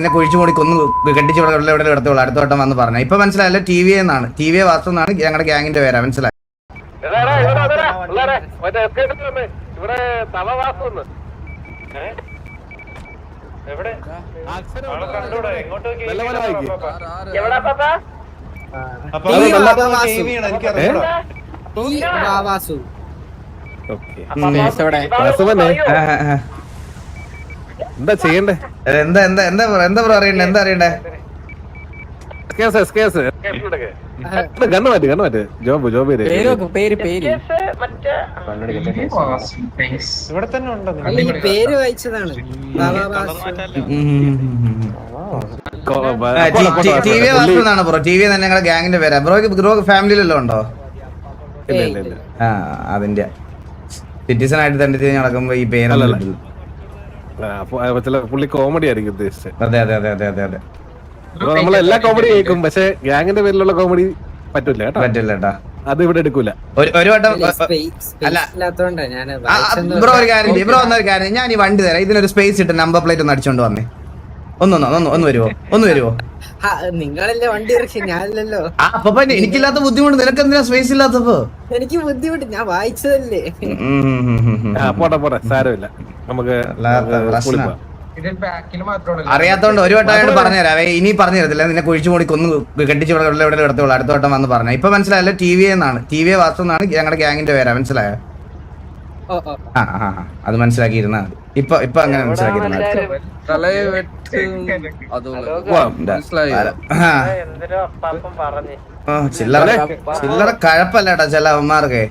എന്നെ കുഴിച്ചു മൂടി കൊന്നു കെട്ടിച്ച് ഇവിടെ എടുത്തോളൂ അടുത്ത വട്ടം വന്ന് പറഞ്ഞു. ഇപ്പൊ മനസ്സിലായല്ലോ ടി വി എന്നാണ്, ടി വി വാസു എന്നാണ് ഞങ്ങളുടെ ഗ്യാങ്ങിന്റെ പേരാ. മനസ്സിലായി? എന്താ ചെയ്യണ്ടേ? എന്താ എന്താ എന്താ എന്താ അറിയണ്ടേ? എന്താ അറിയണ്ടേ? ജോബ് പേര് ഇവിടെ തന്നെ ഉണ്ടോ? പേര് വായിച്ചതാണ്. ടി വി വാസു എന്നാണ് ബ്രോ. ടി വി തന്നെ ഞങ്ങളുടെ ഗ്യാങ്ങിന്റെ പേരാ. ബ്രോ ഫാമിലിയിലെല്ലാം ഉണ്ടോ? ആ അതിന്റെ സിറ്റിസൺ ആയിട്ട് തന്നെ നടക്കുമ്പോ ഈ പേരല്ല. പുള്ളി കോമഡി ആയിരിക്കും ഉദ്ദേശിച്ചത്. അതെ അതെ അതെ അതെ അതെ അതെ. നമ്മളെല്ലാ കോമഡി കേൾക്കും, പക്ഷെ ഗ്യാങ്ങിന്റെ പേരിലുള്ള കോമഡി പറ്റൂല കേട്ടോ. പറ്റില്ല കേട്ടാ, അത് ഇവിടെ എടുക്കൂല. ഒരു വട്ടം അല്ല ബ്രോ ഒരു കാര്യം ബ്രോ എന്നൊരു കാര്യം, ഞാൻ ഈ വണ്ടി തരാം, ഇതിനൊരു സ്പേസ് ഇട്ട് നമ്പർ പ്ലേറ്റ് ഒന്ന് അടിച്ചോണ്ട് വന്നേ. ഒന്ന് വരുവോ? നിങ്ങളല്ലേ വണ്ടി ഇറക്കി, ഞാനല്ലോ. അപ്പൊ എനിക്കില്ലാത്ത ബുദ്ധിമുട്ട് നിനക്ക് എന്തിനാ സ്പേസ് ഇല്ലാത്തപ്പോ? എനിക്ക് ബുദ്ധിമുട്ട്, ഞാൻ വായിച്ചതല്ലേ. പോട്ടെ സാരമില്ല, നമുക്ക് അറിയാത്തോണ്ട് ഒരു വട്ടം പറഞ്ഞുതരാവേ, ഇനി പറഞ്ഞു തരത്തില്ല. നിന്നെ കുഴിച്ചു മൂടി കൊന്നു കെട്ടിച്ച് ഇവിടെ എടുത്തോളൂ അടുത്ത വട്ടം വന്ന് പറഞ്ഞു. ഇപ്പൊ മനസ്സിലായല്ലോ ടി വി എന്നാണ്, ടി വി വാസു എന്നാണ് ഞങ്ങളുടെ ഗ്യാങ്ങിന്റെ പേരാ. മനസ്സിലായോ? അത് മനസ്സിലാക്കിയിരുന്ന ഇപ്പൊ അങ്ങനെ മനസ്സിലാക്കിയിരുന്ന ചില്ലറ കഴപ്പല്ലേട്ടാ ചില അവന്മാർക്ക്.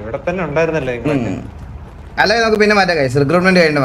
ഇവിടെ തന്നെ ഉണ്ടായിരുന്നല്ലേ? അല്ലെങ്കിൽ നമുക്ക് പിന്നെ മാറ്റാം, റിക്രൂട്ട്മെന്റ് കഴിഞ്ഞിട്ട്